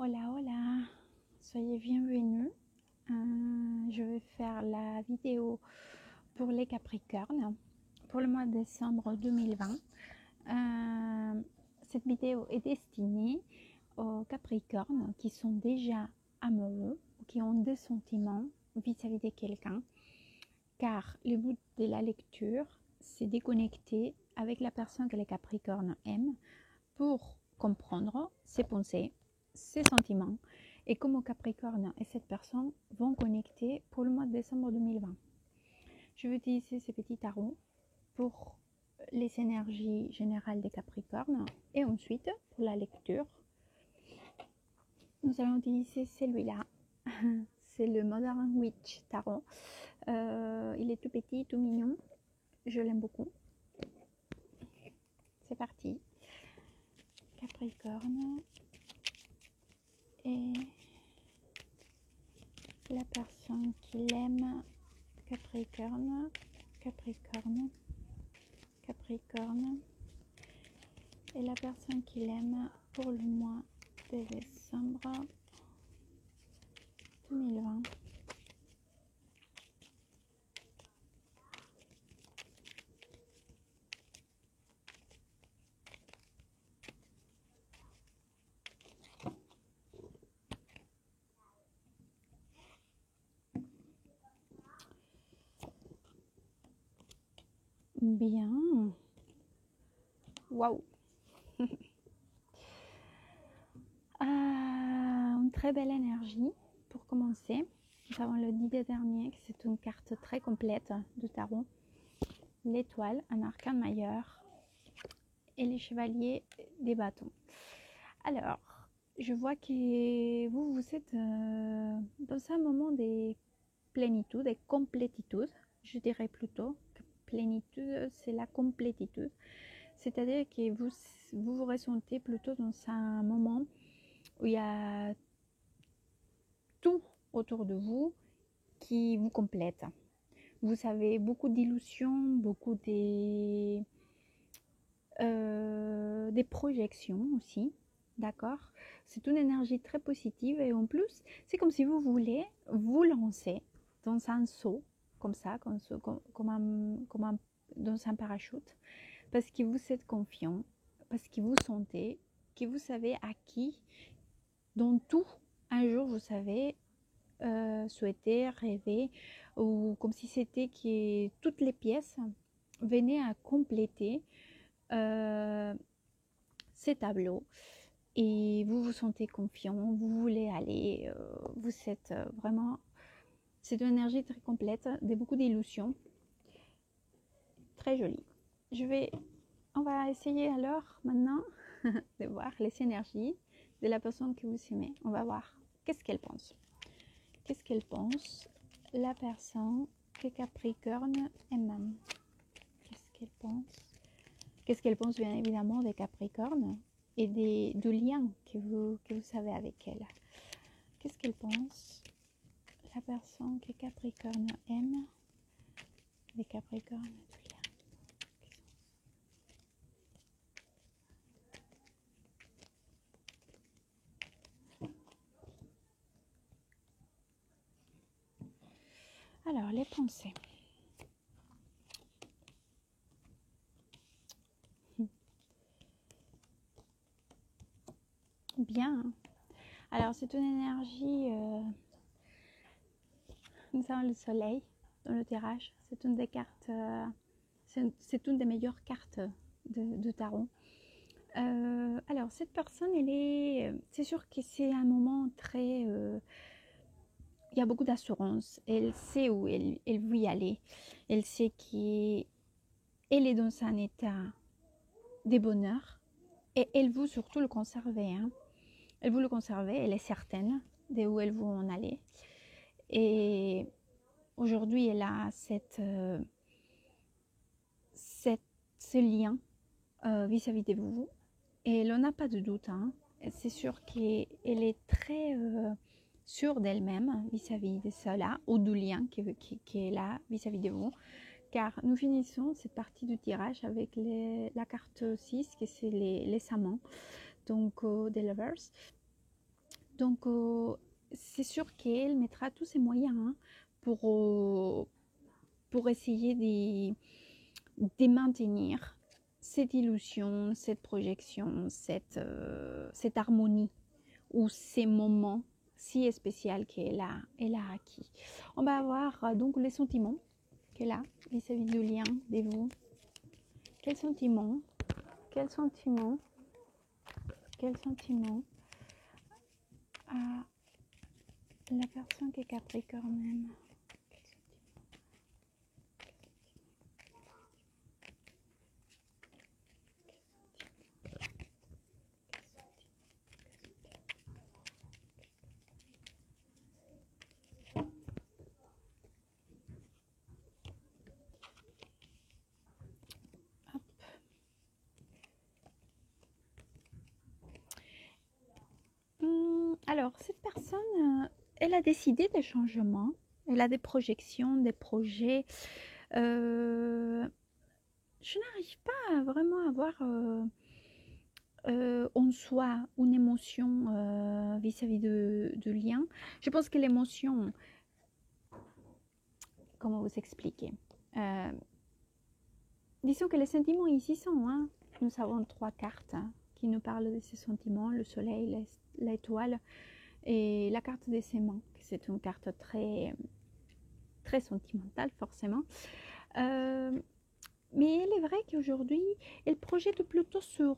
Hola, hola, soyez bienvenus. Je vais faire la vidéo pour les Capricornes pour le mois de décembre 2020. Cette vidéo est destinée aux Capricornes qui sont déjà amoureux ou qui ont des sentiments vis-à-vis de quelqu'un, car le but de la lecture, c'est déconnecter avec la personne que les Capricornes aiment pour comprendre ses pensées, ses sentiments et comment Capricorne et cette personne vont connecter pour le mois de décembre 2020. Je vais utiliser ces petits tarots pour les énergies générales des Capricornes et ensuite pour la lecture. Nous allons utiliser celui-là. C'est le Modern Witch Tarot. Il est tout petit, tout mignon. Je l'aime beaucoup. C'est parti. Capricorne. Et la personne qui l'aime, Capricorne, Capricorne, Capricorne, et la personne qui l'aime pour le mois de décembre 2020. Bien. Waouh. Une très belle énergie pour commencer. Nous avons le 10 dernier, c'est une carte très complète du tarot. L'étoile, un arcane majeur et les chevaliers des bâtons. Alors, je vois que vous êtes dans un moment de plénitude, de complétitude. Je dirais plutôt que plénitude, c'est la complétitude. C'est-à-dire que vous ressentez plutôt dans un moment où il y a tout autour de vous qui vous complète. Vous avez beaucoup d'illusions, beaucoup des projections aussi, d'accord? C'est une énergie très positive et en plus, c'est comme si vous voulez vous lancer dans un saut, comme ça, dans un parachute, parce que vous êtes confiant, parce que vous sentez, que vous savez à qui, dans tout, un jour vous savez souhaiter, rêver, ou comme si c'était que toutes les pièces venaient à compléter ces tableaux et vous vous sentez confiant, vous voulez aller, vous êtes vraiment, c'est une énergie très complète, beaucoup d'illusions, très jolie. On va essayer alors maintenant de voir les énergies de la personne que vous aimez. On va voir qu'est-ce qu'elle pense. Qu'est-ce qu'elle pense, la personne que Capricorne aime. Qu'est-ce qu'elle pense? Qu'est-ce qu'elle pense bien évidemment des Capricornes et du lien que vous avez avec elle. Qu'est-ce qu'elle pense, la personne que Capricorne aime, des Capricornes, du lien. Alors, les pensées. Bien. Alors, c'est une énergie... nous avons le soleil dans le tirage. C'est une des cartes... c'est une des meilleures cartes de tarot. Alors, cette personne, c'est sûr que c'est un moment très... il y a beaucoup d'assurance. Elle sait où elle veut y aller. Elle sait qu'elle est dans un état de bonheur. Et elle veut surtout le conserver. Hein. Elle veut le conserver. Elle est certaine de où elle veut en aller. Et aujourd'hui, elle a ce lien vis-à-vis de vous. Et elle n'en a pas de doute. Hein. C'est sûr qu'elle est très sûre d'elle-même vis-à-vis de cela, ou du lien qu'elle a vis-à-vis de vous. Car nous finissons cette partie du tirage avec la carte 6, qui c'est les amants, donc des lovers. Donc, c'est sûr qu'elle mettra tous ses moyens hein, pour essayer de maintenir cette illusion, cette projection, cette harmonie ou ces moments si spéciaux elle a acquis. On va avoir donc les sentiments qu'elle a vis-à-vis du lien de vous. Quels sentiments? Quels sentiments? Quels sentiments a la personne qui est Capricorne? Alors, cette personne, elle a décidé des changements, elle a des projections, des projets. Je n'arrive pas à vraiment avoir en soi une émotion vis-à-vis de lien. Je pense que l'émotion, comment vous expliquer disons que les sentiments ici sont, hein, nous avons 3 cartes hein, qui nous parlent de ces sentiments, le soleil, l'étoile et la carte des aimants. C'est une carte très, très sentimentale forcément. Mais il est vrai qu'aujourd'hui, elle projette plutôt sur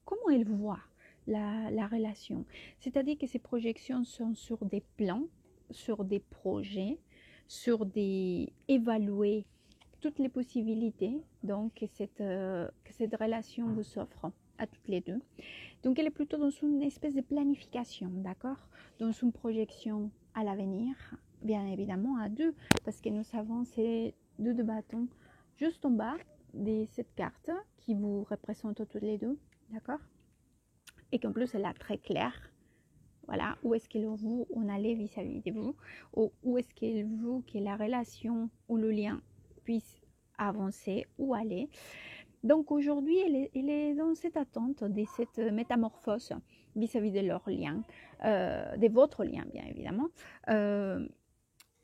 comment elle voit la relation. C'est-à-dire que ces projections sont sur des plans, sur des projets, sur des évaluer toutes les possibilités donc que cette relation vous offre à toutes les deux. Donc elle est plutôt dans une espèce de planification, d'accord? Dans une projection à l'avenir, bien évidemment à deux, parce que nous savons ces deux de bâtons juste en bas de cette carte qui vous représente toutes les deux, d'accord? Et qu'en plus elle est très claire. Voilà, où est-ce qu'elle vous on allait vis-à-vis de vous, ou où est-ce qu'elle veut que la relation ou le lien puisse avancer ou aller. Donc aujourd'hui, elle est dans cette attente de cette métamorphose vis-à-vis de leur lien, de votre lien bien évidemment.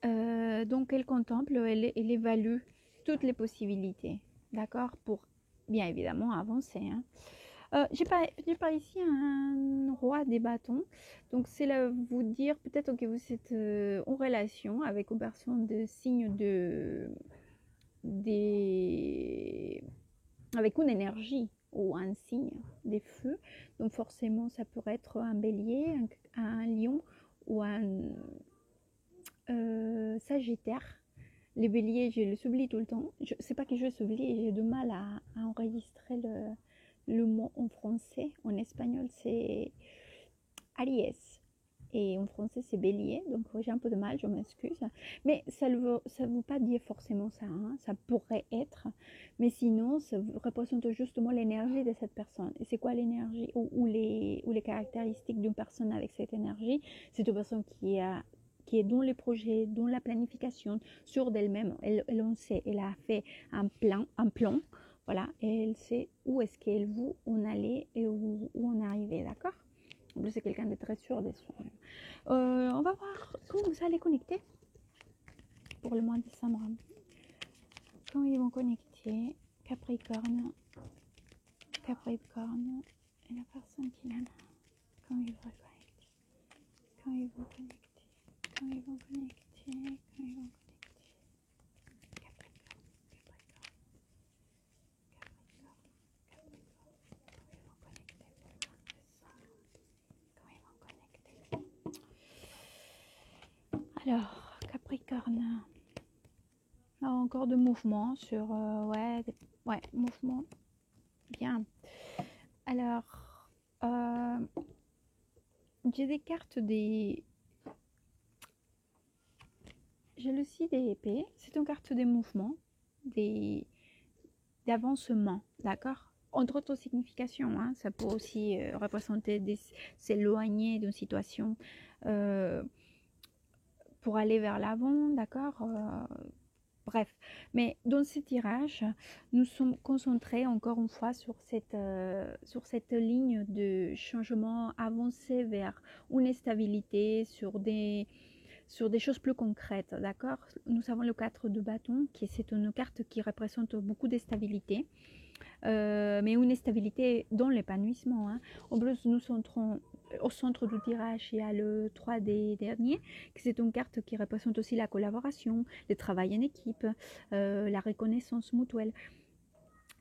Donc elle contemple, elle évalue toutes les possibilités, d'accord, pour bien évidemment avancer. Hein. J'ai pas ici un roi des bâtons, donc c'est là vous dire peut-être que vous êtes en relation avec une personne de signe avec une énergie ou un signe des feux, donc forcément ça pourrait être un bélier, un lion ou un sagittaire. Les béliers, je les oublie tout le temps. C'est pas que je les oublie, j'ai du mal à enregistrer le mot en français. En espagnol, c'est Aries. Et en français, c'est bélier. Donc, j'ai un peu de mal, je m'excuse. Mais ça ne veut pas dire forcément ça. Hein. Ça pourrait être. Mais sinon, ça représente justement l'énergie de cette personne. Et c'est quoi l'énergie ou les caractéristiques d'une personne avec cette énergie? C'est une personne qui est dans les projets, dans la planification, sûre d'elle-même. Elle en sait, elle a fait un plan, voilà, et elle sait où est-ce qu'elle veut en aller et où en arriver, d'accord? En plus, c'est quelqu'un de très sûr de soi. On va voir comment vous allez connecter pour le mois de décembre. Quand ils vont connecter, Capricorne et la personne qui l'aime. Quand ils vont connecter, quand ils vont connecter, quand ils vont connecter, quand ils vont connecter. Alors, Capricorne. Alors, encore de mouvements sur... ouais, mouvements. Bien. Alors, j'ai des cartes des... J'ai le 6 des épées. C'est une carte des mouvements, d'avancement, d'accord? Entre autres significations, hein, ça peut aussi représenter s'éloigner d'une situation pour aller vers l'avant, d'accord? Bref, mais dans ce tirage, nous sommes concentrés encore une fois sur cette ligne de changement avancé vers une stabilité, sur des choses plus concrètes, d'accord? Nous avons le 4 de bâton, qui c'est une carte qui représente beaucoup de stabilité, mais une stabilité dans l'épanouissement, hein. En plus, nous centrons au centre du tirage, il y a le 3D dernier, qui c'est une carte qui représente aussi la collaboration, le travail en équipe, la reconnaissance mutuelle.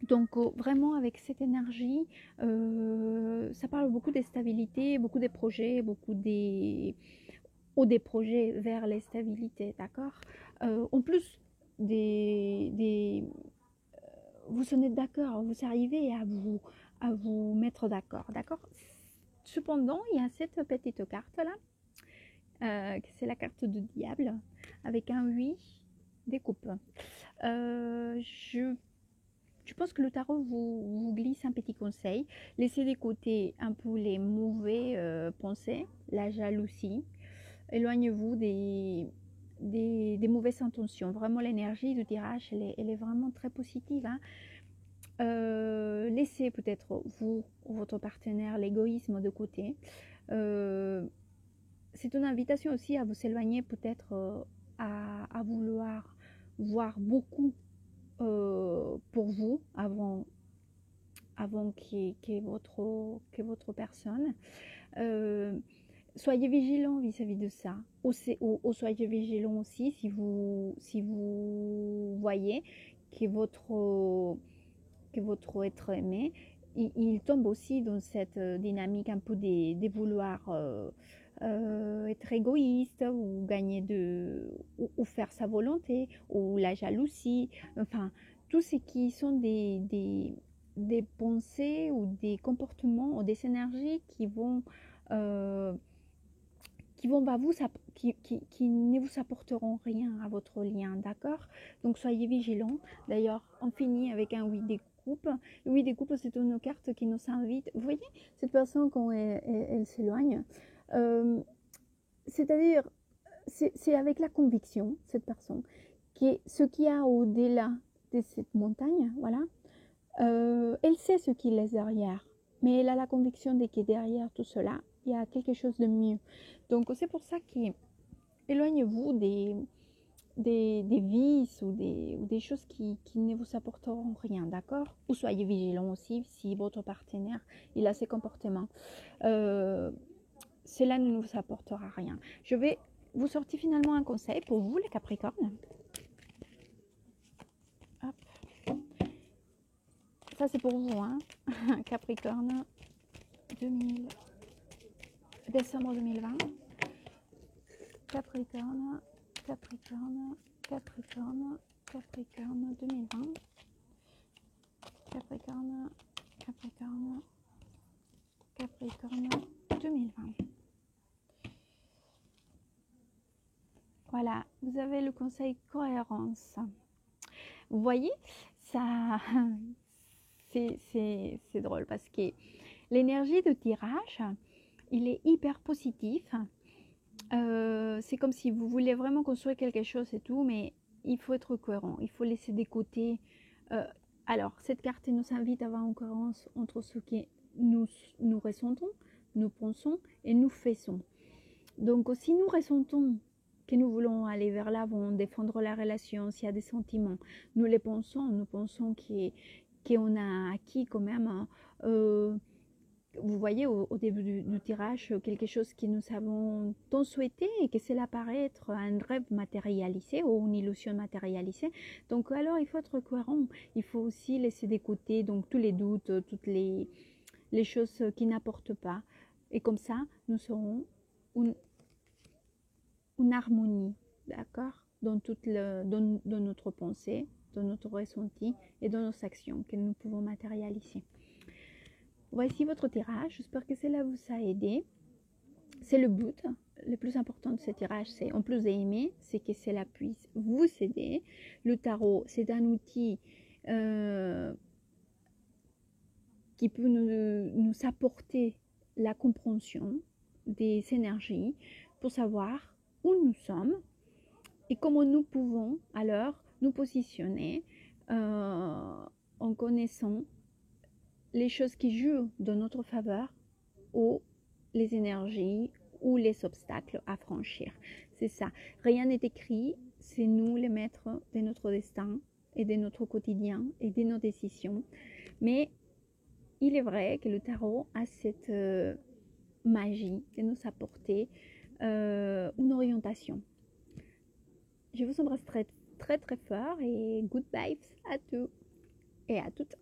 Donc vraiment avec cette énergie, ça parle beaucoup de stabilité, beaucoup de projets, des projets vers les stabilités, d'accord? En plus vous en êtes d'accord, vous arrivez à vous mettre d'accord, d'accord? Cependant, il y a cette petite carte là, c'est la carte du diable, avec un 8 des coupes. Je pense que le tarot vous glisse un petit conseil. Laissez de côté un peu les mauvais pensées, la jalousie. Éloignez-vous des mauvaises intentions. Vraiment, l'énergie du tirage, elle est vraiment très positive, hein. Laissez peut-être vous ou votre partenaire l'égoïsme de côté. C'est une invitation aussi à vous éloigner peut-être à vouloir voir beaucoup pour vous avant qu'est votre personne. Soyez vigilant vis-à-vis de ça. Ou soyez vigilant aussi si vous voyez que votre être aimé, il tombe aussi dans cette dynamique un peu de vouloir être égoïste ou gagner ou faire sa volonté, ou la jalousie, enfin, tout ce qui sont des pensées ou des comportements ou des énergies euh, qui vont bah, qui ne vous apporteront rien à votre lien, d'accord? Donc soyez vigilants. D'ailleurs, on finit avec un 8 des coupes. Le 8 des coupes, c'est une carte qui nous invite. Vous voyez, cette personne, quand elle s'éloigne, c'est-à-dire, c'est avec la conviction, cette personne, que ce qu'il y a au-delà de cette montagne, voilà, elle sait ce qu'il laisse derrière, mais elle a la conviction de que derrière tout cela, il y a quelque chose de mieux. Donc c'est pour ça qu'éloignez-vous des vices ou des choses qui ne vous apporteront rien, d'accord? Ou soyez vigilant aussi si votre partenaire il a ces comportements. Cela ne vous apportera rien. Je vais vous sortir finalement un conseil pour vous les Capricornes. Hop. Ça c'est pour vous, hein. Capricorne 2000. Décembre 2020. Capricorne 2020. Capricorne 2020. Voilà, vous avez le conseil cohérence. Vous voyez, ça, c'est drôle parce que l'énergie de tirage, il est hyper positif. C'est comme si vous voulez vraiment construire quelque chose et tout, mais il faut être cohérent, il faut laisser de côté. Alors, cette carte nous invite à avoir une cohérence entre ce que nous ressentons, nous pensons et nous faisons. Donc, si nous ressentons que nous voulons aller vers l'avant, défendre la relation, s'il y a des sentiments, nous pensons qu'on a acquis quand même, vous voyez au début du tirage, quelque chose que nous avons tant souhaité et que cela paraît être un rêve matérialisé ou une illusion matérialisée. Donc alors il faut être cohérent, il faut aussi laisser de côté donc tous les doutes, toutes les choses qui n'apportent pas. Et comme ça, nous serons une harmonie, d'accord, dans notre pensée, dans notre ressenti et dans nos actions que nous pouvons matérialiser. Voici votre tirage, j'espère que cela vous a aidé. C'est le but, le plus important de ce tirage, c'est en plus d'aimer, c'est que cela puisse vous aider. Le tarot, c'est un outil qui peut nous apporter la compréhension des énergies pour savoir où nous sommes et comment nous pouvons alors nous positionner en connaissant les choses qui jouent de notre faveur ou les énergies ou les obstacles à franchir. C'est ça. Rien n'est écrit, c'est nous les maîtres de notre destin et de notre quotidien et de nos décisions. Mais il est vrai que le tarot a cette magie de nous apporter une orientation. Je vous embrasse très très très fort et good vibes à tous et à toutes.